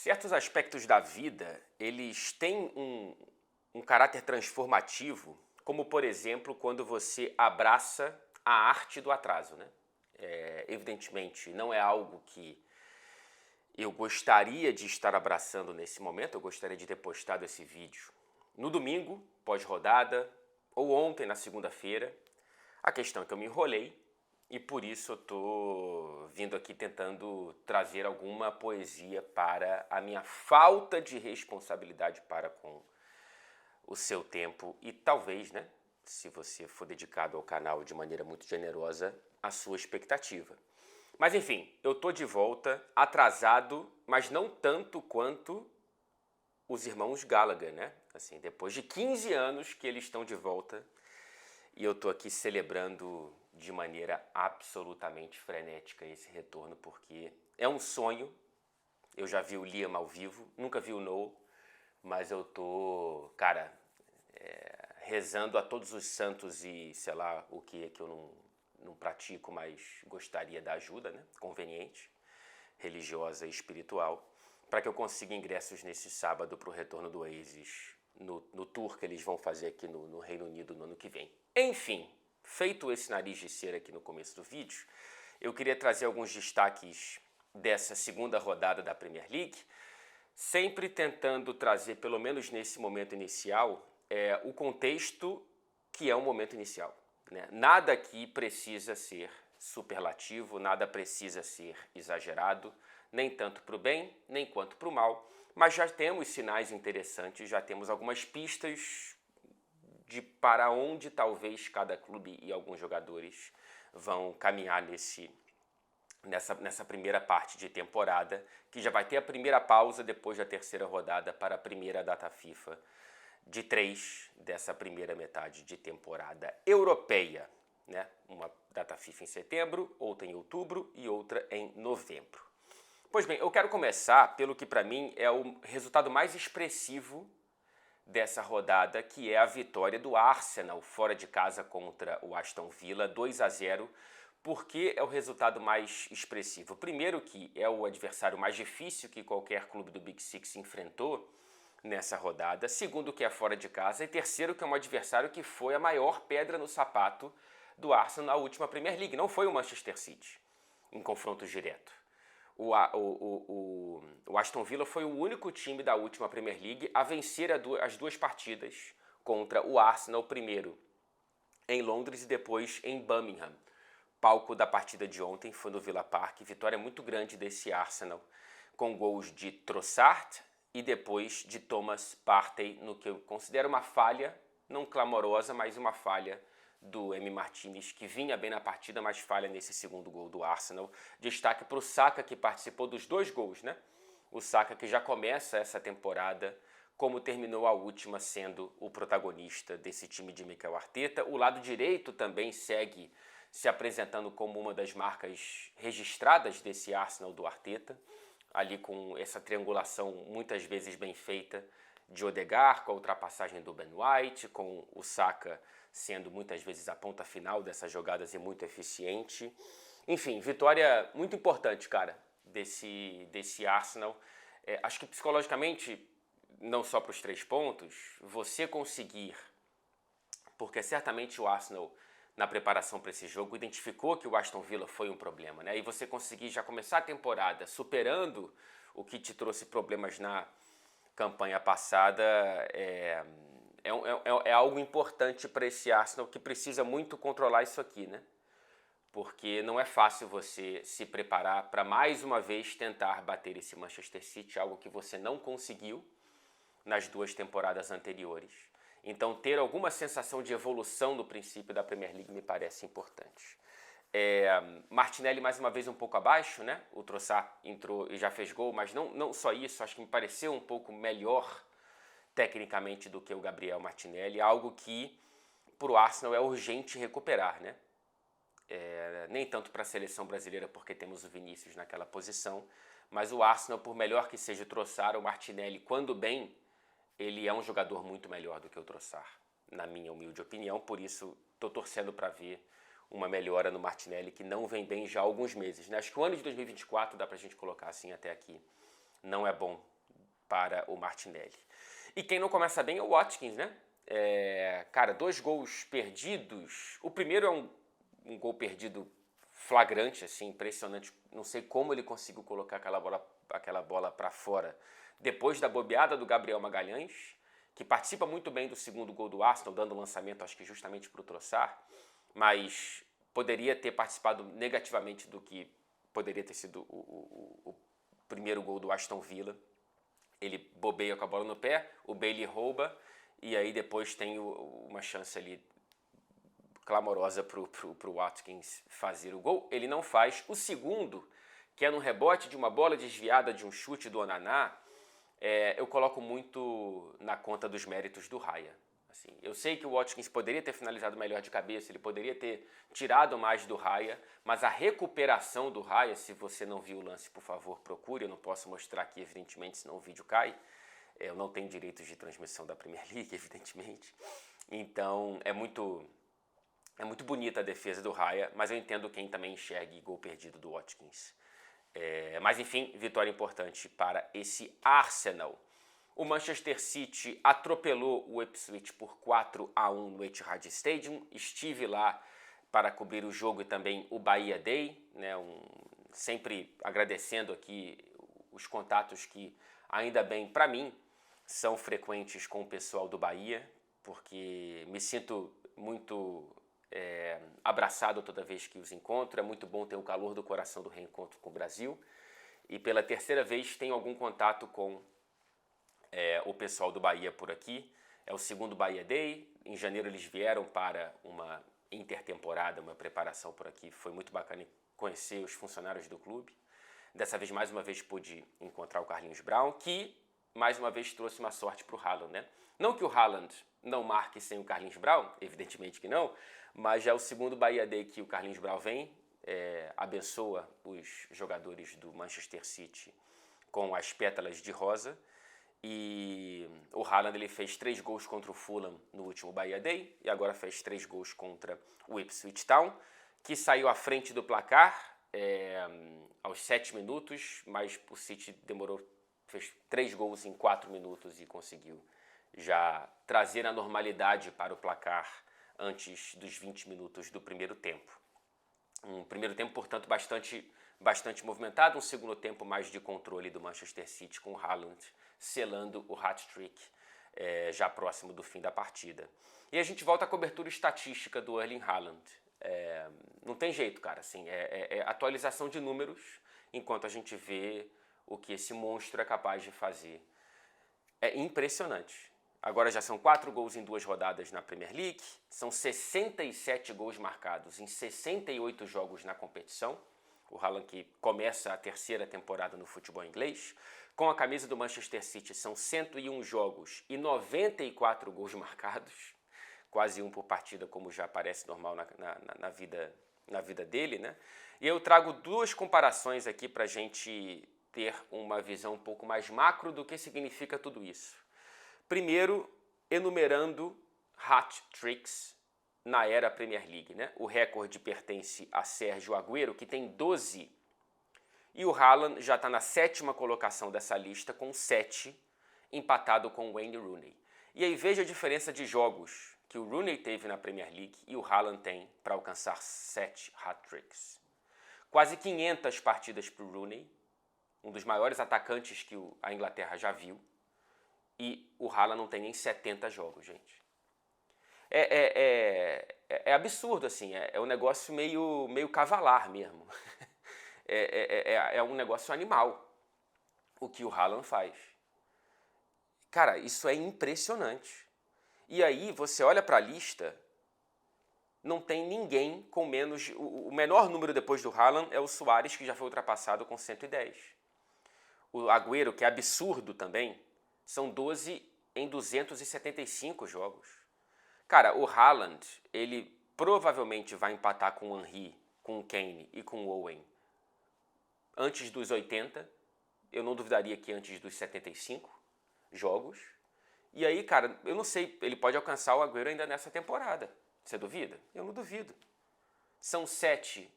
Certos aspectos da vida, eles têm um caráter transformativo, como por exemplo, quando você abraça a arte do atraso, né? Evidentemente, não é algo que eu gostaria de estar abraçando nesse momento, eu gostaria de ter postado esse vídeo no domingo, pós-rodada, ou ontem, na segunda-feira. A questão é que eu me enrolei e por isso eu tô vindo aqui tentando trazer alguma poesia para a minha falta de responsabilidade para com o seu tempo e talvez, né, se você for dedicado ao canal de maneira muito generosa, a sua expectativa. Mas enfim, eu tô de volta, atrasado, mas não tanto quanto os irmãos Gallagher, né? Assim, depois de 15 anos que eles estão de volta e eu tô aqui celebrando de maneira absolutamente frenética esse retorno, porque é um sonho. Eu já vi o Liam ao vivo, nunca vi o Noel, mas eu tô, cara, rezando a todos os santos e sei lá o que eu não pratico, mas gostaria da ajuda, né? Conveniente, religiosa e espiritual, para que eu consiga ingressos nesse sábado para o retorno do Oasis no tour que eles vão fazer aqui no Reino Unido no ano que vem. Enfim, feito esse nariz de cera aqui no começo do vídeo, eu queria trazer alguns destaques dessa segunda rodada da Premier League, sempre tentando trazer, pelo menos nesse momento inicial, o contexto que é o momento inicial, né? Nada aqui precisa ser superlativo, nada precisa ser exagerado, nem tanto para o bem, nem quanto para o mal, mas já temos sinais interessantes, já temos algumas pistas de para onde talvez cada clube e alguns jogadores vão caminhar nessa primeira parte de temporada, que já vai ter a primeira pausa depois da terceira rodada para a primeira data FIFA de 3 dessa primeira metade de temporada europeia, né? Uma data FIFA em setembro, outra em outubro e outra em novembro. Pois bem, eu quero começar pelo que para mim é o resultado mais expressivo dessa rodada, que é a vitória do Arsenal fora de casa contra o Aston Villa, 2-0, porque é o resultado mais expressivo. Primeiro que é o adversário mais difícil que qualquer clube do Big Six enfrentou nessa rodada, segundo que é fora de casa, e terceiro que é um adversário que foi a maior pedra no sapato do Arsenal na última Premier League, não foi o Manchester City, em confronto direto. O Aston Villa foi o único time da última Premier League a vencer as duas partidas contra o Arsenal, primeiro em Londres e depois em Birmingham. Palco da partida de ontem foi no Villa Park, vitória muito grande desse Arsenal, com gols de Trossard e depois de Thomas Partey, no que eu considero uma falha, não clamorosa, mas uma falha do Emi Martinez, que vinha bem na partida, mas falha nesse segundo gol do Arsenal. Destaque para o Saka, que participou dos 2 gols, né? O Saka que já começa essa temporada, como terminou a última, sendo o protagonista desse time de Mikel Arteta. O lado direito também segue se apresentando como uma das marcas registradas desse Arsenal do Arteta, ali com essa triangulação muitas vezes bem feita de Odegaard, com a ultrapassagem do Ben White, com o Saka sendo muitas vezes a ponta final dessas jogadas e muito eficiente. Enfim, vitória muito importante, cara, desse Arsenal. Acho que psicologicamente, não só para os 3 pontos, você conseguir, porque certamente o Arsenal, na preparação para esse jogo, identificou que o Aston Villa foi um problema, né? E você conseguir já começar a temporada superando o que te trouxe problemas na campanha passada é algo importante para esse Arsenal, que precisa muito controlar isso aqui, né? Porque não é fácil você se preparar para mais uma vez tentar bater esse Manchester City, algo que você não conseguiu nas 2 temporadas anteriores. Então ter alguma sensação de evolução no princípio da Premier League me parece importante. Martinelli mais uma vez um pouco abaixo, né? O Trossard entrou e já fez gol, mas não só isso, acho que me pareceu um pouco melhor tecnicamente do que o Gabriel Martinelli, algo que para o Arsenal é urgente recuperar, né? Nem tanto para a seleção brasileira, porque temos o Vinícius naquela posição, mas o Arsenal, por melhor que seja o Trossard, o Martinelli, quando bem, ele é um jogador muito melhor do que o Trossard, na minha humilde opinião, por isso estou torcendo para ver uma melhora no Martinelli, que não vem bem já há alguns meses, né? Acho que o ano de 2024, dá para a gente colocar assim até aqui, não é bom para o Martinelli. E quem não começa bem é o Watkins, né? Cara, 2 gols perdidos. O primeiro é um gol perdido flagrante, assim, impressionante. Não sei como ele conseguiu colocar aquela bola para fora depois da bobeada do Gabriel Magalhães, que participa muito bem do segundo gol do Arsenal, dando lançamento, acho que justamente para o Trossard, mas poderia ter participado negativamente do que poderia ter sido o primeiro gol do Aston Villa. Ele bobeia com a bola no pé, o Bailey rouba, e aí depois tem uma chance ali clamorosa pro Watkins fazer o gol. Ele não faz. O segundo, que é no rebote de uma bola desviada de um chute do Onaná, eu coloco muito na conta dos méritos do Raya. Assim, eu sei que o Watkins poderia ter finalizado melhor de cabeça, ele poderia ter tirado mais do Raya, mas a recuperação do Raya, se você não viu o lance, por favor, procure. Eu não posso mostrar aqui, evidentemente, senão o vídeo cai. Eu não tenho direitos de transmissão da Premier League, evidentemente. Então, é muito bonita a defesa do Raya, mas eu entendo quem também enxergue gol perdido do Watkins. Mas enfim, vitória importante para esse Arsenal. O Manchester City atropelou o Ipswich por 4-1 no Etihad Stadium. Estive lá para cobrir o jogo e também o Bahia Day, né? Sempre agradecendo aqui os contatos que, ainda bem para mim, são frequentes com o pessoal do Bahia, porque me sinto muito abraçado toda vez que os encontro. É muito bom ter o calor do coração do reencontro com o Brasil. E pela terceira vez tenho algum contato com o pessoal do Bahia por aqui. É o segundo Bahia Day. Em janeiro eles vieram para uma intertemporada, uma preparação por aqui. Foi muito bacana conhecer os funcionários do clube. Dessa vez, mais uma vez, pude encontrar o Carlinhos Brown, que mais uma vez trouxe uma sorte para o Haaland, né? Não que o Haaland não marque sem o Carlinhos Brown, evidentemente que não, mas já é o segundo Bahia Day que o Carlinhos Brown vem, abençoa os jogadores do Manchester City com as pétalas de rosa. E o Haaland ele fez 3 gols contra o Fulham no último Bahia Day e agora fez 3 gols contra o Ipswich Town, que saiu à frente do placar aos 7 minutos, mas o City fez 3 gols em 4 minutos e conseguiu já trazer a normalidade para o placar antes dos 20 minutos do primeiro tempo. Um primeiro tempo, portanto, bastante movimentado, um segundo tempo mais de controle do Manchester City, com o Haaland selando o hat-trick já próximo do fim da partida. E a gente volta à cobertura estatística do Erling Haaland. Não tem jeito, cara, assim, atualização de números enquanto a gente vê o que esse monstro é capaz de fazer. É impressionante. Agora já são 4 gols em 2 rodadas na Premier League, são 67 gols marcados em 68 jogos na competição. O Haaland que começa a 3ª temporada no futebol inglês. Com a camisa do Manchester City são 101 jogos e 94 gols marcados. Quase um por partida, como já parece normal na vida dele, né? E eu trago 2 comparações aqui para a gente ter uma visão um pouco mais macro do que significa tudo isso. Primeiro, enumerando hat-tricks na era Premier League, né? O recorde pertence a Sérgio Agüero, que tem 12, e o Haaland já está na 7ª colocação dessa lista, com 7, empatado com o Wayne Rooney. E aí veja a diferença de jogos que o Rooney teve na Premier League e o Haaland tem para alcançar 7 hat-tricks. Quase 500 partidas para o Rooney, um dos maiores atacantes que a Inglaterra já viu, e o Haaland não tem nem 70 jogos, gente. É absurdo, assim, é um negócio meio cavalar mesmo. É um negócio animal o que o Haaland faz. Cara, isso é impressionante. E aí você olha para a lista, não tem ninguém com menos... O menor número depois do Haaland é o Suárez, que já foi ultrapassado com 110. O Agüero, que é absurdo também, são 12 em 275 jogos. Cara, o Haaland, ele provavelmente vai empatar com o Henry, com o Kane e com o Owen antes dos 80. Eu não duvidaria que antes dos 75 jogos. E aí, cara, eu não sei, ele pode alcançar o Agüero ainda nessa temporada. Você duvida? Eu não duvido. São 7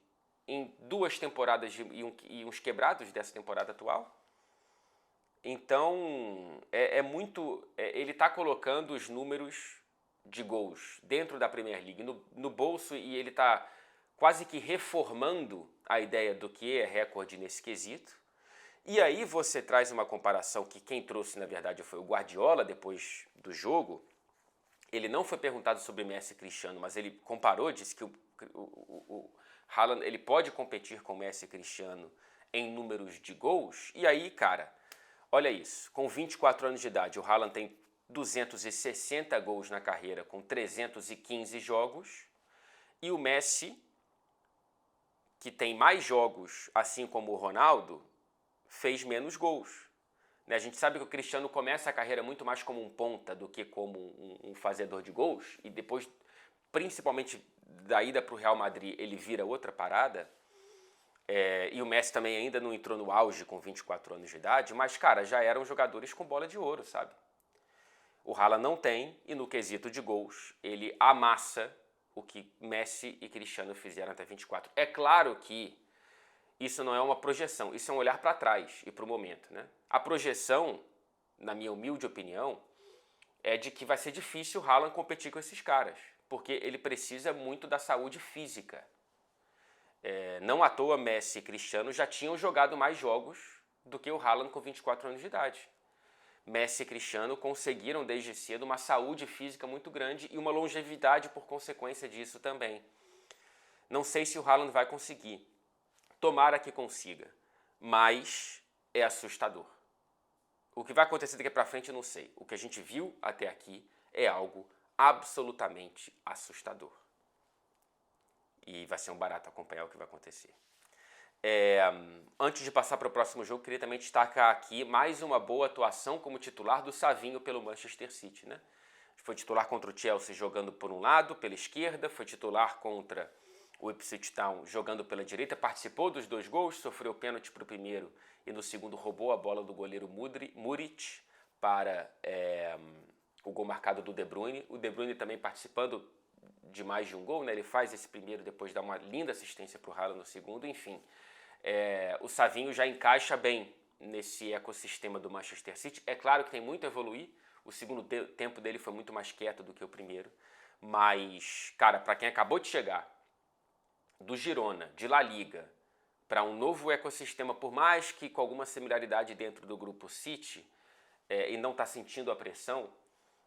em 2 temporadas e uns quebrados dessa temporada atual. Então, ele está colocando os números de gols dentro da Premier League no bolso, e ele está quase que reformando a ideia do que é recorde nesse quesito. E aí você traz uma comparação que quem trouxe, na verdade, foi o Guardiola depois do jogo. Ele não foi perguntado sobre Messi e Cristiano, mas ele comparou, disse que o Haaland ele pode competir com Messi e Cristiano em números de gols. E aí, cara, olha isso, com 24 anos de idade, o Haaland tem 260 gols na carreira com 315 jogos, e o Messi, que tem mais jogos, assim como o Ronaldo, fez menos gols. A gente sabe que o Cristiano começa a carreira muito mais como um ponta do que como um fazedor de gols, e depois, principalmente da ida para o Real Madrid, ele vira outra parada. E o Messi também ainda não entrou no auge com 24 anos de idade, mas, cara, já eram jogadores com bola de ouro, sabe? O Haaland não tem, e no quesito de gols, ele amassa o que Messi e Cristiano fizeram até 24. É claro que isso não é uma projeção, isso é um olhar para trás e para o momento, né? A projeção, na minha humilde opinião, é de que vai ser difícil o Haaland competir com esses caras, porque ele precisa muito da saúde física. Não à toa Messi e Cristiano já tinham jogado mais jogos do que o Haaland com 24 anos de idade. Messi e Cristiano conseguiram desde cedo uma saúde física muito grande e uma longevidade por consequência disso também. Não sei se o Haaland vai conseguir. Tomara que consiga, mas é assustador. O que vai acontecer daqui para frente eu não sei. O que a gente viu até aqui é algo absolutamente assustador. E vai ser um barato acompanhar o que vai acontecer. Antes de passar para o próximo jogo, queria também destacar aqui mais uma boa atuação como titular do Savinho pelo Manchester City, né? Foi titular contra o Chelsea jogando por um lado, pela esquerda, foi titular contra o Ipswich Town jogando pela direita, participou dos 2 gols, sofreu pênalti para o primeiro e no segundo roubou a bola do goleiro Muric para o gol marcado do De Bruyne. O De Bruyne também participando de mais de um gol, né? Ele faz esse primeiro, depois dá uma linda assistência para o Haaland no segundo, enfim. O Savinho já encaixa bem nesse ecossistema do Manchester City. É claro que tem muito a evoluir, o segundo tempo dele foi muito mais quieto do que o primeiro, mas, cara, para quem acabou de chegar do Girona, de La Liga, para um novo ecossistema, por mais que com alguma similaridade dentro do grupo City, e não está sentindo a pressão,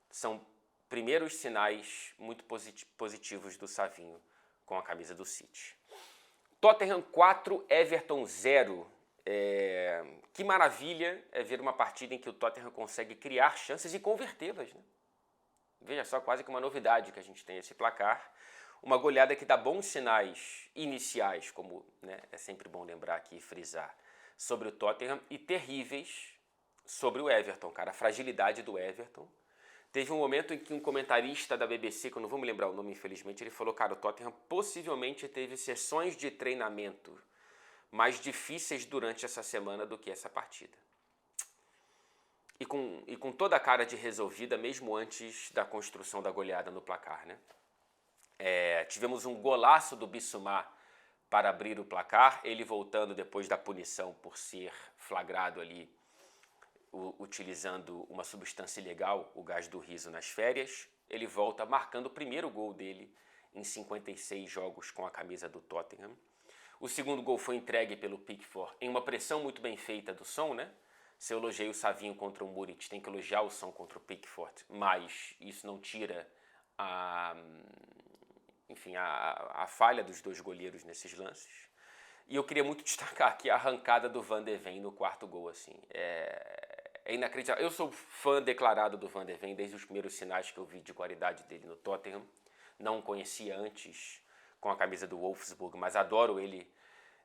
são primeiros sinais muito positivos do Savinho com a camisa do City. Tottenham 4, Everton 0. Que maravilha é ver uma partida em que o Tottenham consegue criar chances e convertê-las, né? Veja só, quase que uma novidade que a gente tem esse placar. Uma goleada que dá bons sinais iniciais, como, né, é sempre bom lembrar aqui e frisar, sobre o Tottenham, e terríveis sobre o Everton, cara. A fragilidade do Everton. Teve um momento em que um comentarista da BBC, que eu não vou me lembrar o nome, infelizmente, ele falou, cara, o Tottenham possivelmente teve sessões de treinamento mais difíceis durante essa semana do que essa partida. E com toda a cara de resolvida, mesmo antes da construção da goleada no placar, né? Tivemos um golaço do Bissouma para abrir o placar, ele voltando depois da punição por ser flagrado ali utilizando uma substância ilegal, o gás do riso, nas férias. Ele volta marcando o primeiro gol dele em 56 jogos com a camisa do Tottenham. O segundo gol foi entregue pelo Pickford em uma pressão muito bem feita do Son, né? Se eu elogiei o Savinho contra o Muric, tem que elogiar o Son contra o Pickford, mas isso não tira a falha dos 2 goleiros nesses lances. E eu queria muito destacar aqui a arrancada do Van de Ven no 4º gol, assim. É inacreditável. Eu sou fã declarado do Van de Ven desde os primeiros sinais que eu vi de qualidade dele no Tottenham. Não o conhecia antes com a camisa do Wolfsburg, mas adoro ele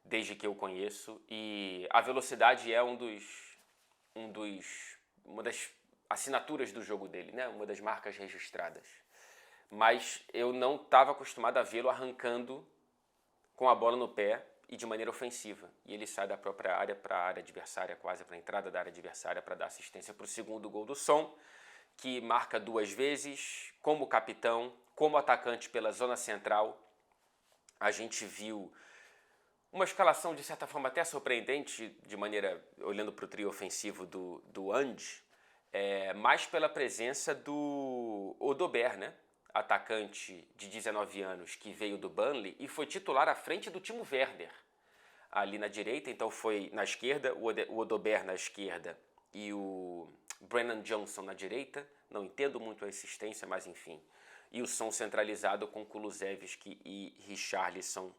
desde que eu conheço. E a velocidade é uma das assinaturas do jogo dele, né? Uma das marcas registradas. Mas eu não estava acostumado a vê-lo arrancando com a bola no pé e de maneira ofensiva. E ele sai da própria área para a área adversária, quase para a entrada da área adversária, para dar assistência para o segundo gol do Son, que marca 2 vezes, como capitão, como atacante pela zona central. A gente viu Uma escalação, de certa forma, até surpreendente, de maneira, olhando para o trio ofensivo do Ange, mais pela presença do Odobert, né? Atacante de 19 anos que veio do Burnley e foi titular à frente do Timo Werner ali na direita. Então foi na esquerda, o Odobert na esquerda e o Brennan Johnson na direita. Não entendo muito a insistência, mas enfim. E o som centralizado com Kulusevski e Richarlison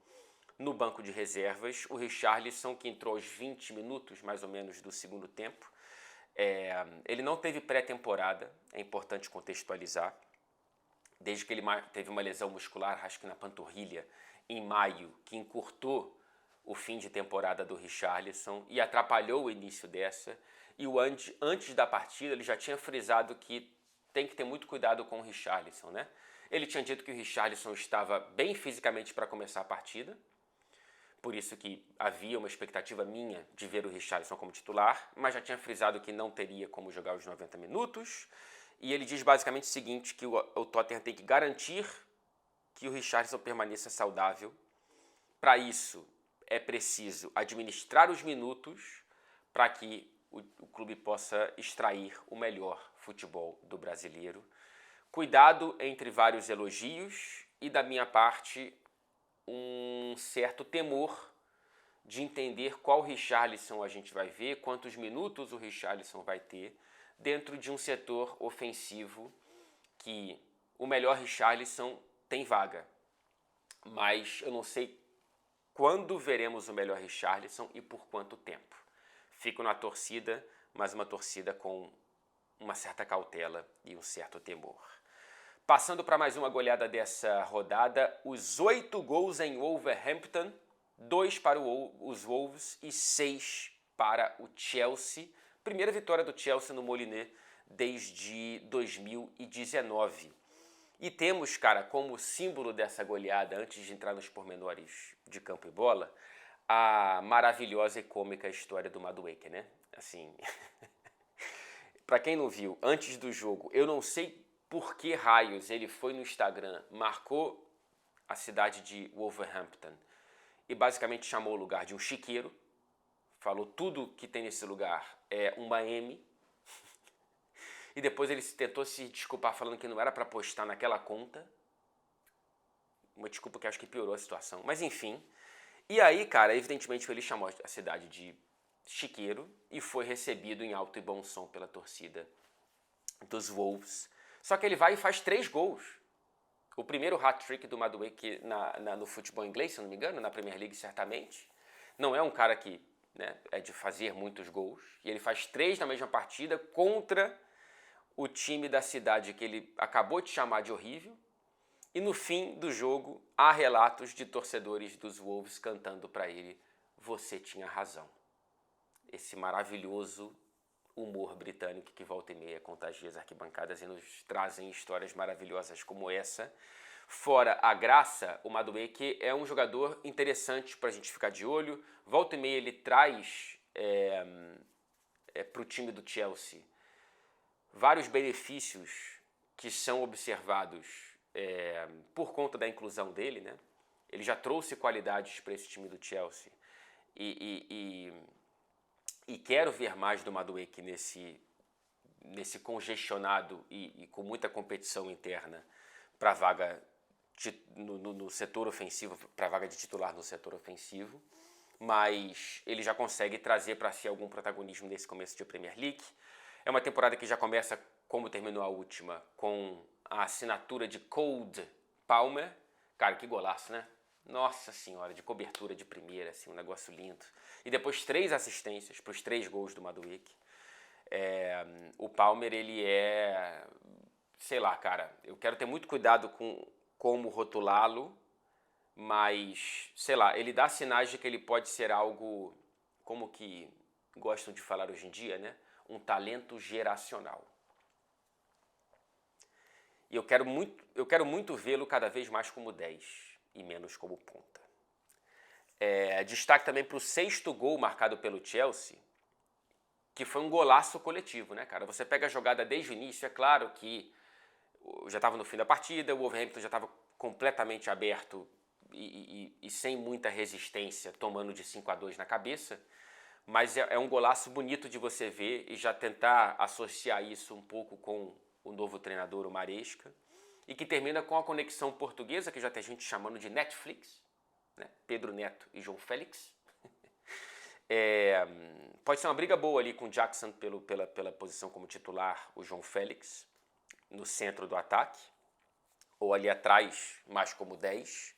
no banco de reservas. O Richarlison, que entrou aos 20 minutos, mais ou menos, do segundo tempo. Ele não teve pré-temporada, é importante contextualizar. Desde que ele teve uma lesão muscular, acho que na panturrilha, em maio, que encurtou o fim de temporada do Richarlison e atrapalhou o início dessa. E o antes da partida, ele já tinha frisado que tem que ter muito cuidado com o Richarlison, né? Ele tinha dito que o Richarlison estava bem fisicamente para começar a partida, por isso que havia uma expectativa minha de ver o Richarlison como titular, mas já tinha frisado que não teria como jogar os 90 minutos. E ele diz basicamente o seguinte, que o Tottenham tem que garantir que o Richarlison permaneça saudável. Para isso, é preciso administrar os minutos para que o clube possa extrair o melhor futebol do brasileiro. Cuidado entre vários elogios e, da minha parte, um certo temor de entender qual Richarlison a gente vai ver, quantos minutos o Richarlison vai ter dentro de um setor ofensivo que o melhor Richarlison tem vaga. Mas eu não sei quando veremos o melhor Richarlison e por quanto tempo. Fico na torcida, mas uma torcida com uma certa cautela e um certo temor. Passando para mais uma goleada dessa rodada, os 8 gols em Wolverhampton, 2 para os Wolves e 6 para o Chelsea. Primeira vitória do Chelsea no Molineux desde 2019. E temos, cara, como símbolo dessa goleada, antes de entrar nos pormenores de campo e bola, a maravilhosa e cômica história do Madueke, né? Assim, para quem não viu, antes do jogo, eu não sei por que raios ele foi no Instagram, marcou a cidade de Wolverhampton e basicamente chamou o lugar de um chiqueiro, falou tudo que tem nesse lugar é uma M, e depois ele tentou se desculpar falando que não era para postar naquela conta, uma desculpa que acho que piorou a situação, mas enfim. E aí, cara, evidentemente ele chamou a cidade de chiqueiro e foi recebido em alto e bom som pela torcida dos Wolves. Só que ele vai e faz 3 gols. O primeiro hat-trick do Madueke no futebol inglês, se eu não me engano, na Premier League certamente. Não é um cara que, né, é de fazer muitos gols. E ele faz 3 na mesma partida contra o time da cidade que ele acabou de chamar de horrível. E no fim do jogo, há relatos de torcedores dos Wolves cantando para ele: "Você tinha razão". Esse maravilhoso humor britânico que volta e meia contagia as arquibancadas e nos trazem histórias maravilhosas como essa. Fora a graça, o Madueke é um jogador interessante para a gente ficar de olho. Volta e meia ele traz para o time do Chelsea vários benefícios que são observados por conta da inclusão dele, né? Ele já trouxe qualidades para esse time do Chelsea e quero ver mais do Madueke nesse congestionado e com muita competição interna para a vaga no setor ofensivo, para a vaga de titular no setor ofensivo, mas ele já consegue trazer para si algum protagonismo nesse começo de Premier League. É uma temporada que já começa, como terminou a última, com a assinatura de Cole Palmer. Cara, que golaço, né? Nossa senhora, de cobertura de primeira, assim, um negócio lindo. E depois 3 assistências para os 3 gols do Madueke. O Palmer, ele sei lá, cara, eu quero ter muito cuidado com como rotulá-lo, mas, sei lá, ele dá sinais de que ele pode ser algo, como que gostam de falar hoje em dia, né? Um talento geracional. E eu quero muito vê-lo cada vez mais como 10 e menos como ponta. Destaque também para o 6º gol marcado pelo Chelsea, que foi um golaço coletivo, né, cara? Você pega a jogada desde o início, é claro que já estava no fim da partida, o Wolverhampton já estava completamente aberto e sem muita resistência, tomando de 5-2 na cabeça, mas é um golaço bonito de você ver e já tentar associar isso um pouco com o novo treinador, o Maresca, e que termina com a conexão portuguesa, que já tem gente chamando de Netflix, né? Pedro Neto e João Félix. Pode ser uma briga boa ali com o Jackson pela posição como titular, o João Félix, no centro do ataque, ou ali atrás, mais como 10.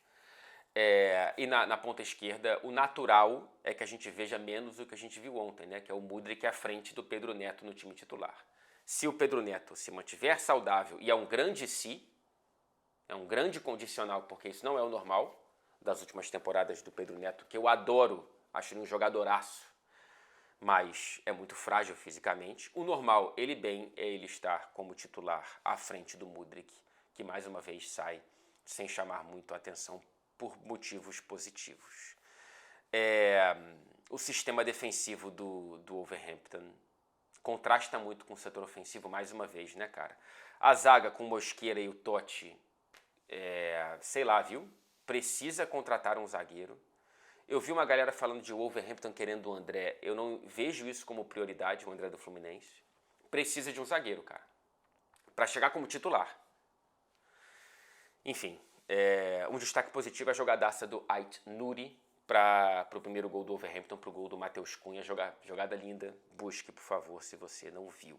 E na ponta esquerda, o natural é que a gente veja menos do que a gente viu ontem, né? Que é o Mudryk à frente do Pedro Neto no time titular. Se o Pedro Neto se mantiver saudável, e é um grande se, é um grande condicional, porque isso não é o normal das últimas temporadas do Pedro Neto, que eu adoro, acho ele um jogadoraço, mas é muito frágil fisicamente. O normal, ele bem, é ele estar como titular à frente do Mudryk, que mais uma vez sai sem chamar muito a atenção por motivos positivos. O sistema defensivo do Wolverhampton contrasta muito com o setor ofensivo, mais uma vez, né, cara? A zaga com o Mosquera e o Totti, sei lá, viu? Precisa contratar um zagueiro. Eu vi uma galera falando de Wolverhampton querendo o André. Eu não vejo isso como prioridade, o André do Fluminense. Precisa de um zagueiro, cara, para chegar como titular. Enfim, um destaque positivo é a jogadaça do Ait Nuri para o primeiro gol do Wolverhampton, para o gol do Matheus Cunha. Jogada linda. Busque, por favor, se você não viu.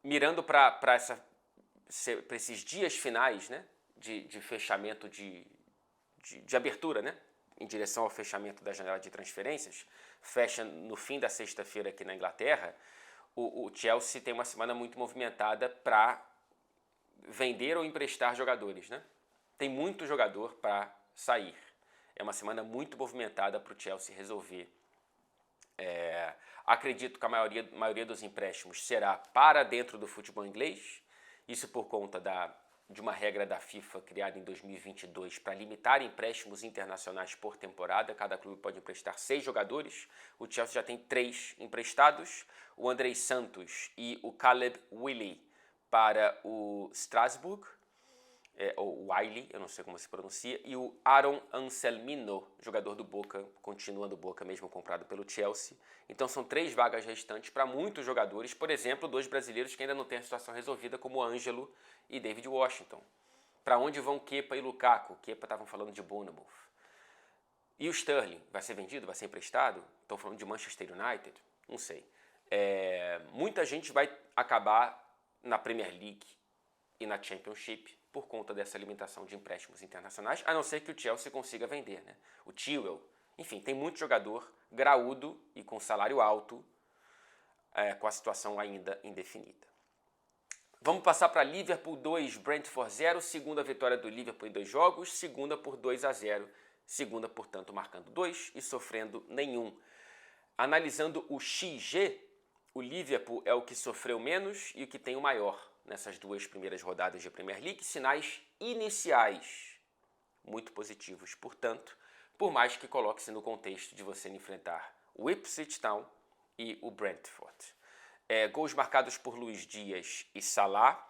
Mirando para esses dias finais, né, de fechamento de abertura, né, em direção ao fechamento da janela de transferências, fecha no fim da sexta-feira aqui na Inglaterra, o Chelsea tem uma semana muito movimentada para vender ou emprestar jogadores, né? Tem muito jogador para sair. É uma semana muito movimentada para o Chelsea resolver. Acredito que a maioria dos empréstimos será para dentro do futebol inglês, isso por conta de uma regra da FIFA criada em 2022 para limitar empréstimos internacionais por temporada. Cada clube pode emprestar 6 jogadores. O Chelsea já tem 3 emprestados. O Andrei Santos e o Caleb Wiley para o Strasbourg, ou Wiley, eu não sei como se pronuncia, e o Aaron Anselmino, jogador do Boca, continua do Boca, mesmo comprado pelo Chelsea. Então são 3 vagas restantes para muitos jogadores, por exemplo, 2 brasileiros que ainda não têm a situação resolvida, como o Ângelo e David Washington. Para onde vão Kepa e Lukaku? Kepa estavam falando de Bournemouth. E o Sterling, vai ser vendido, vai ser emprestado? Estão falando de Manchester United? Não sei. Muita gente vai acabar na Premier League e na Championship por conta dessa limitação de empréstimos internacionais, a não ser que o Chelsea consiga vender, né? O Chilwell, enfim, tem muito jogador graúdo e com salário alto, com a situação ainda indefinida. Vamos passar para Liverpool 2, Brentford 0, segunda vitória do Liverpool em 2 jogos, segunda por 2-0, segunda, portanto, marcando 2 e sofrendo nenhum. Analisando o XG, o Liverpool é o que sofreu menos e o que tem o maior nessas 2 primeiras rodadas de Premier League. Sinais iniciais muito positivos, portanto, por mais que coloque-se no contexto de você enfrentar o Ipswich Town e o Brentford. Gols marcados por Luís Dias e Salah.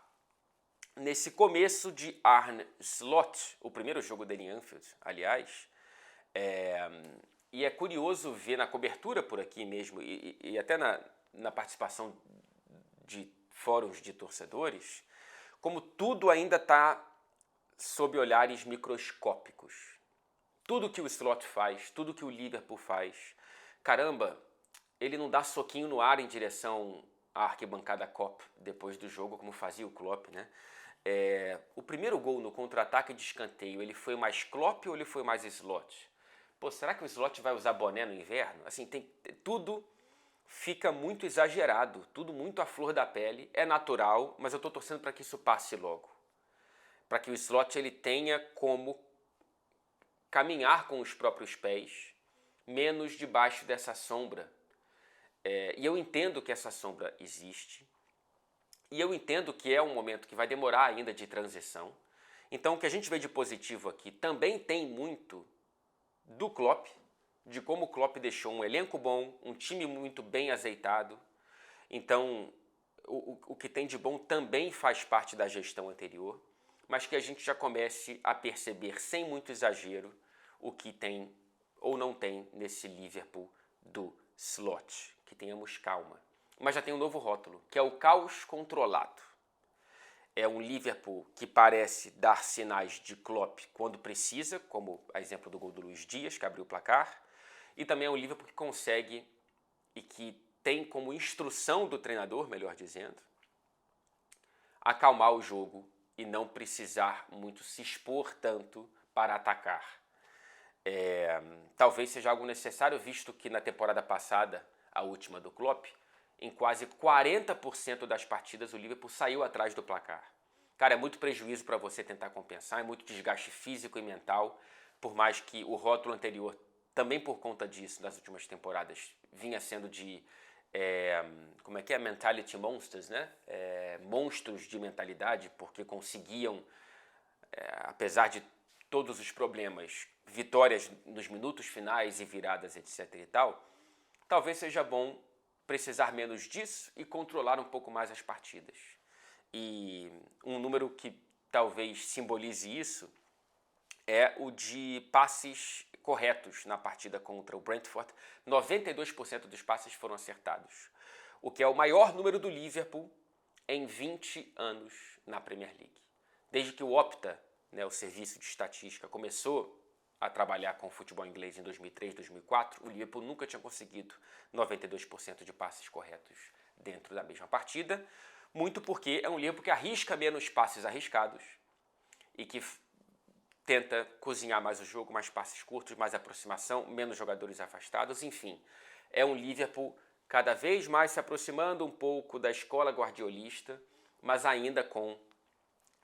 Nesse começo de Arne Slot, o primeiro jogo dele em Anfield, aliás, e é curioso ver na cobertura por aqui mesmo e até na participação de fóruns de torcedores, como tudo ainda está sob olhares microscópicos. Tudo que o Slot faz, tudo que o Liverpool faz, caramba, ele não dá soquinho no ar em direção à arquibancada Kop depois do jogo, como fazia o Klopp, né? O primeiro gol no contra-ataque de escanteio, ele foi mais Klopp ou ele foi mais Slot? Pô, será que o Slot vai usar boné no inverno? Assim, tudo fica muito exagerado, tudo muito à flor da pele, é natural, mas eu estou torcendo para que isso passe logo. Para que o Slot ele tenha como caminhar com os próprios pés, menos debaixo dessa sombra. E eu entendo que essa sombra existe, e eu entendo que é um momento que vai demorar ainda de transição. Então o que a gente vê de positivo aqui também tem muito do Klopp, de como o Klopp deixou um elenco bom, um time muito bem azeitado. Então, o que tem de bom também faz parte da gestão anterior. mas que a gente já comece a perceber, sem muito exagero, o que tem ou não tem nesse Liverpool do Slot. Que tenhamos calma. Mas já tem um novo rótulo, que é o caos controlado. É um Liverpool que parece dar sinais de Klopp quando precisa, como a exemplo do gol do Luís Dias, que abriu o placar. E também é um Liverpool que consegue e que tem como instrução do treinador, melhor dizendo, acalmar o jogo e não precisar muito se expor tanto para atacar. Talvez seja algo necessário, visto que na temporada passada, a última do Klopp, em quase 40% das partidas o Liverpool saiu atrás do placar. Cara, é muito prejuízo para você tentar compensar, é muito desgaste físico e mental, por mais que o rótulo anterior, também por conta disso, nas últimas temporadas, vinha sendo de, como é que é? Mentality Monsters, né? Monstros de mentalidade, porque conseguiam, apesar de todos os problemas, vitórias nos minutos finais e viradas, etc e tal, talvez seja bom precisar menos disso e controlar um pouco mais as partidas. E um número que talvez simbolize isso é o de passes corretos na partida contra o Brentford. 92% dos passes foram acertados, o que é o maior número do Liverpool em 20 anos na Premier League. Desde que o Opta, né, o serviço de estatística, começou a trabalhar com o futebol inglês em 2003, 2004, o Liverpool nunca tinha conseguido 92% de passes corretos dentro da mesma partida, muito porque é um Liverpool que arrisca menos passes arriscados e que tenta cozinhar mais o jogo, mais passes curtos, mais aproximação, menos jogadores afastados, enfim. É um Liverpool cada vez mais se aproximando um pouco da escola guardiolista, mas ainda com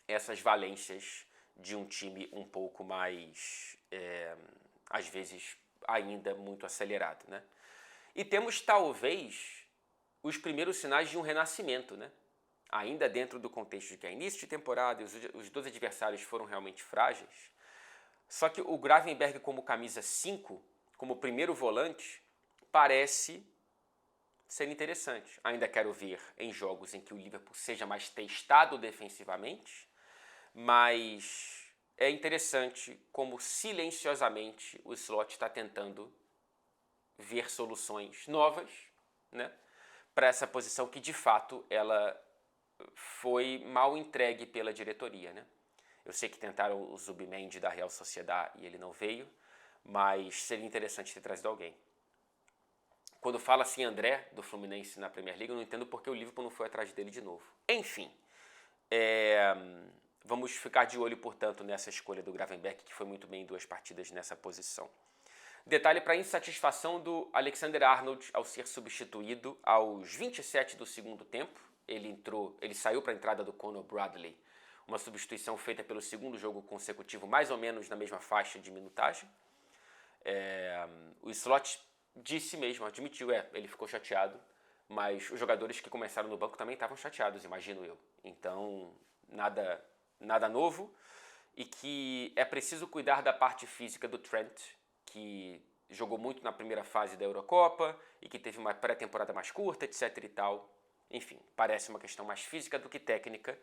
essas valências de um time um pouco mais, às vezes, ainda muito acelerado, né? E temos, talvez, os primeiros sinais de um renascimento, né? Ainda dentro do contexto de que é início de temporada e os dois adversários foram realmente frágeis. Só que o Gravenberch como camisa 5, como primeiro volante, parece ser interessante. Ainda quero ver em jogos em que o Liverpool seja mais testado defensivamente, mas é interessante como silenciosamente o Slot está tentando ver soluções novas, né, para essa posição que de fato ela foi mal entregue pela diretoria, né? Eu sei que tentaram o Zubimendi da Real Sociedad e ele não veio, mas seria interessante ter trazido alguém. Quando fala assim André, do Fluminense na Premier League, eu não entendo porque o Liverpool não foi atrás dele de novo. Enfim, vamos ficar de olho, portanto, nessa escolha do Gravenberch, que foi muito bem em 2 partidas nessa posição. Detalhe para a insatisfação do Alexander-Arnold ao ser substituído aos 27 do segundo tempo. Ele saiu para a entrada do Conor Bradley, uma substituição feita pelo segundo jogo consecutivo, mais ou menos na mesma faixa de minutagem. O Slot disse mesmo, admitiu, ele ficou chateado, mas os jogadores que começaram no banco também estavam chateados, imagino eu. Então, nada novo, e que é preciso cuidar da parte física do Trent, que jogou muito na primeira fase da Eurocopa e que teve uma pré-temporada mais curta, etc e tal. Enfim, parece uma questão mais física do que técnica.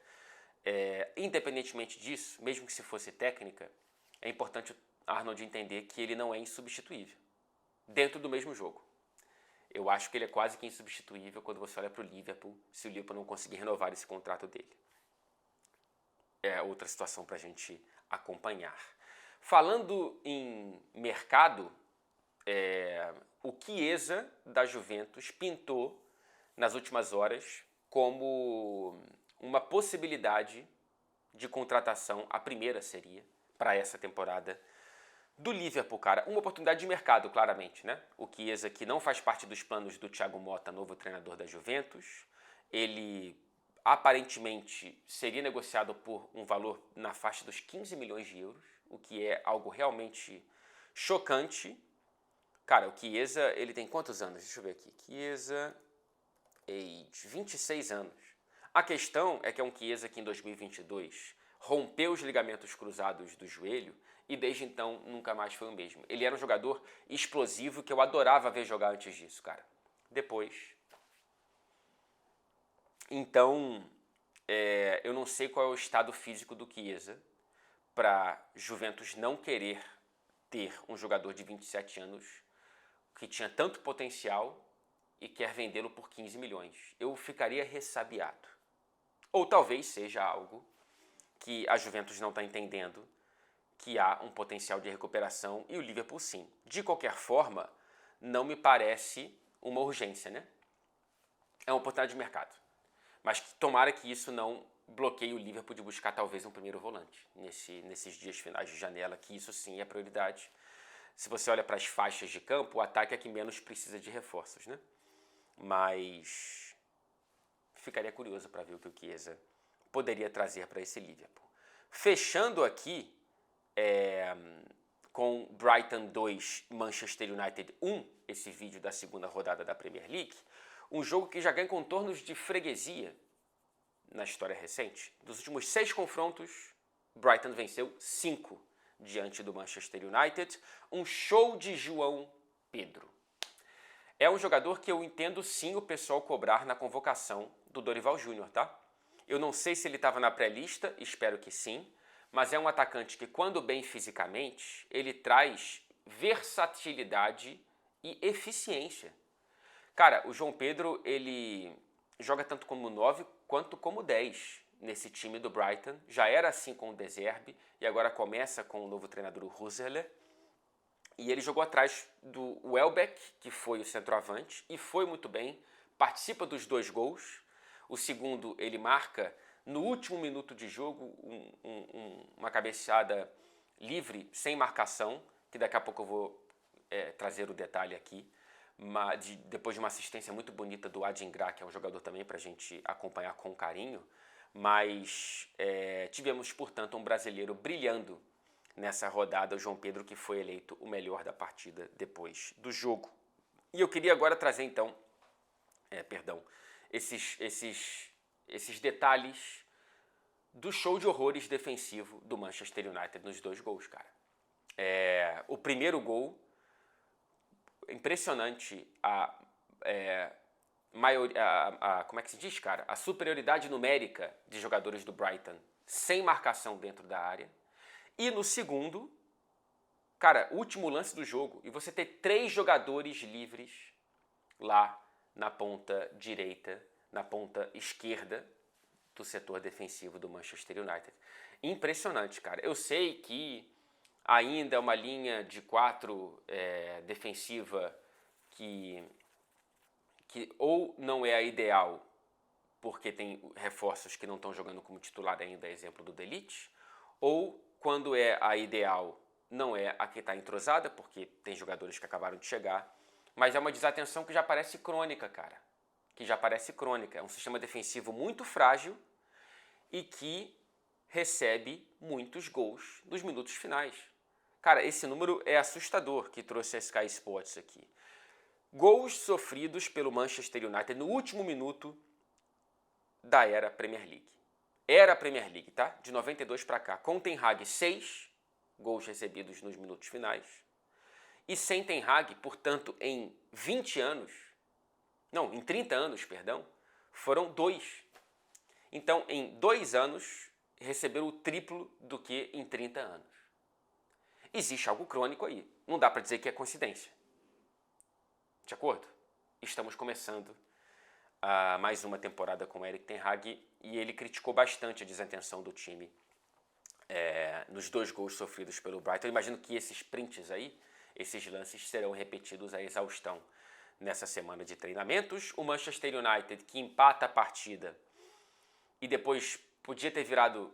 Independentemente disso, mesmo que se fosse técnica, é importante o Arnold entender que ele não é insubstituível dentro do mesmo jogo. Eu acho que ele é quase que insubstituível quando você olha para o Liverpool, se o Liverpool não conseguir renovar esse contrato dele. É outra situação para a gente acompanhar. Falando em mercado, o Chiesa da Juventus pintou nas últimas horas como uma possibilidade de contratação, a primeira seria, para essa temporada, do Liverpool, cara. Uma oportunidade de mercado, claramente, né? O Chiesa, que não faz parte dos planos do Thiago Motta, novo treinador da Juventus. Ele, aparentemente, seria negociado por um valor na faixa dos 15 milhões de euros, o que é algo realmente chocante. Cara, o Chiesa, ele tem quantos anos? Deixa eu ver aqui. Chiesa, age, 26 anos. A questão é que é um Chiesa que em 2022 rompeu os ligamentos cruzados do joelho e desde então nunca mais foi o mesmo. Ele era um jogador explosivo que eu adorava ver jogar antes disso, cara. Depois. Então, eu não sei qual é o estado físico do Chiesa para Juventus não querer ter um jogador de 27 anos que tinha tanto potencial e quer vendê-lo por 15 milhões. Eu ficaria ressabiado. Ou talvez seja algo que a Juventus não está entendendo, que há um potencial de recuperação e o Liverpool sim. De qualquer forma, não me parece uma urgência, né? É uma oportunidade de mercado. Mas tomara que isso não bloqueie o Liverpool de buscar talvez um primeiro volante nesses dias finais de janela, que isso sim é prioridade. Se você olha para as faixas de campo, o ataque é que menos precisa de reforços, né? Mas ficaria curioso para ver o que o Chiesa poderia trazer para esse Liverpool. Fechando aqui com Brighton 2, Manchester United 1, esse vídeo da segunda rodada da Premier League, um jogo que já ganha contornos de freguesia na história recente. Dos últimos 6 confrontos, Brighton venceu 5 diante do Manchester United. Um show de João Pedro. É um jogador que eu entendo sim o pessoal cobrar na convocação do Dorival Júnior, tá? Eu não sei se ele estava na pré-lista, espero que sim, mas é um atacante que, quando bem fisicamente, ele traz versatilidade e eficiência. Cara, o João Pedro, ele joga tanto como 9 quanto como 10 nesse time do Brighton. Já era assim com o De Zerbi e agora começa com o novo treinador, o Husserl. E ele jogou atrás do Welbeck, que foi o centroavante, e foi muito bem, participa dos 2 gols. O segundo ele marca no último minuto de jogo uma cabeçada livre, sem marcação, que daqui a pouco eu vou trazer o detalhe aqui. Depois de uma assistência muito bonita do Adingra, que é um jogador também para a gente acompanhar com carinho, mas tivemos, portanto, um brasileiro brilhando nessa rodada, o João Pedro, que foi eleito o melhor da partida depois do jogo. E eu queria agora trazer, então, esses detalhes do show de horrores defensivo do Manchester United nos 2 gols, cara. O primeiro gol, impressionante como é que se diz, cara? A superioridade numérica de jogadores do Brighton sem marcação dentro da área. E no segundo, cara, último lance do jogo, e você ter 3 jogadores livres lá na ponta direita, na ponta esquerda do setor defensivo do Manchester United. Impressionante, cara. Eu sei que ainda é uma linha de 4 defensiva que ou não é a ideal, porque tem reforços que não estão jogando como titular ainda, exemplo do De Ligt, ou quando é a ideal, não é a que está entrosada, porque tem jogadores que acabaram de chegar, mas é uma desatenção que já parece crônica, cara. Que já parece crônica. É um sistema defensivo muito frágil e que recebe muitos gols nos minutos finais. Cara, esse número é assustador que trouxe a Sky Sports aqui. Gols sofridos pelo Manchester United no último minuto da era Premier League. Era a Premier League, tá? De 92 para cá. Com Ten Hag, 6 gols recebidos nos minutos finais. E sem Ten Hag, portanto, em 30 anos, foram 2. Então, em 2 anos, receberam o triplo do que em 30 anos. Existe algo crônico aí. Não dá para dizer que é coincidência. De acordo? Estamos começando mais uma temporada com o Erik Ten Hag e ele criticou bastante a desatenção do time nos 2 gols sofridos pelo Brighton. Eu imagino que esses prints aí, esses lances serão repetidos à exaustão nessa semana de treinamentos. O Manchester United, que empata a partida e depois podia ter virado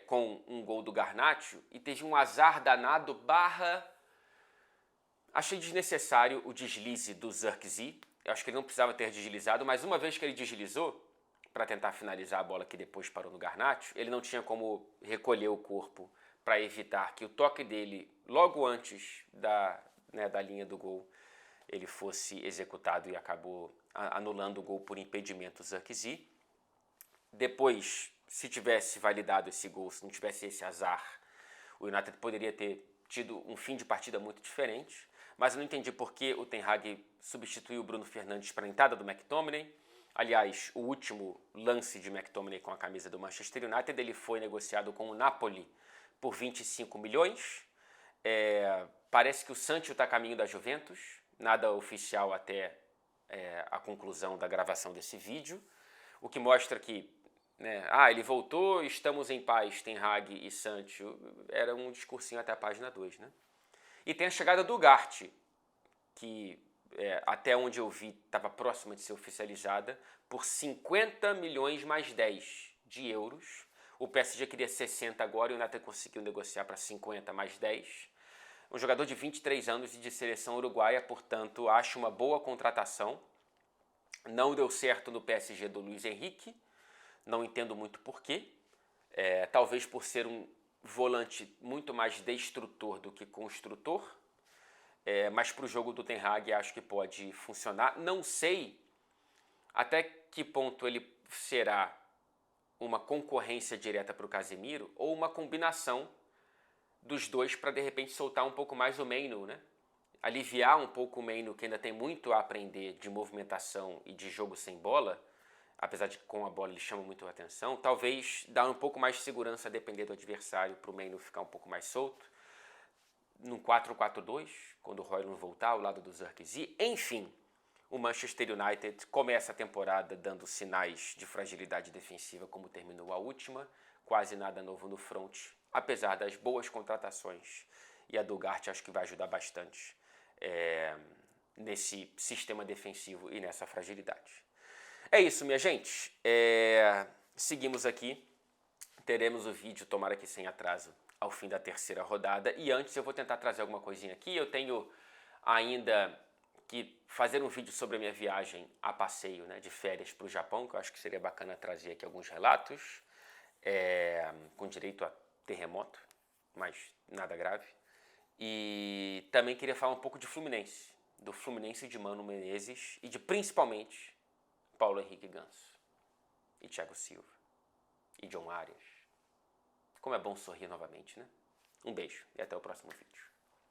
com um gol do Garnacho e teve um azar danado Achei desnecessário o deslize do Zirkzee. Eu acho que ele não precisava ter deslizado, mas uma vez que ele deslizou para tentar finalizar a bola que depois parou no Garnacho, ele não tinha como recolher o corpo para evitar que o toque dele, logo antes da linha do gol, ele fosse executado e acabou anulando o gol por impedimento do Zirkzee. Depois, se tivesse validado esse gol, se não tivesse esse azar, o United poderia ter tido um fim de partida muito diferente, mas eu não entendi por que o Ten Hag substituiu o Bruno Fernandes para a entrada do McTominay. Aliás, o último lance de McTominay com a camisa do Manchester United, ele foi negociado com o Napoli por 25 milhões. Parece que o Sancho está a caminho da Juventus, nada oficial até a conclusão da gravação desse vídeo, o que mostra que ele voltou, estamos em paz, Ten Hag e Sancho, era um discursinho até a página 2, né? E tem a chegada do Ugarte, que até onde eu vi estava próxima de ser oficializada, por 50 milhões mais 10 de euros. O PSG queria 60 agora e o United conseguiu negociar para 50 mais 10. Um jogador de 23 anos e de seleção uruguaia, portanto, acho uma boa contratação. Não deu certo no PSG do Luiz Henrique, não entendo muito porquê. Talvez por ser um volante muito mais destrutor do que construtor. Mas para o jogo do Ten Hag acho que pode funcionar. Não sei até que ponto ele será uma concorrência direta para o Casemiro ou uma combinação dos dois para de repente soltar um pouco mais o Maino, né? Aliviar um pouco o Maino, que ainda tem muito a aprender de movimentação e de jogo sem bola, apesar de que com a bola ele chama muito a atenção. Talvez dar um pouco mais de segurança a depender do adversário para o Maino ficar um pouco mais solto. Num 4-4-2, quando o Højlund voltar ao lado do Zirkzee. Enfim, o Manchester United começa a temporada dando sinais de fragilidade defensiva, como terminou a última. Quase nada novo no front, apesar das boas contratações. E a do Ugarte acho que vai ajudar bastante nesse sistema defensivo e nessa fragilidade. É isso, minha gente. Seguimos aqui. Teremos o vídeo, tomara que sem atraso, ao fim da terceira rodada. E antes eu vou tentar trazer alguma coisinha aqui. Eu tenho ainda que fazer um vídeo sobre a minha viagem a passeio, de férias para o Japão, que eu acho que seria bacana trazer aqui alguns relatos, com direito a terremoto, mas nada grave. E também queria falar um pouco de Fluminense, do Fluminense de Mano Menezes e de principalmente Paulo Henrique Ganso e Thiago Silva e John Arias. Como é bom sorrir novamente, né? Um beijo e até o próximo vídeo.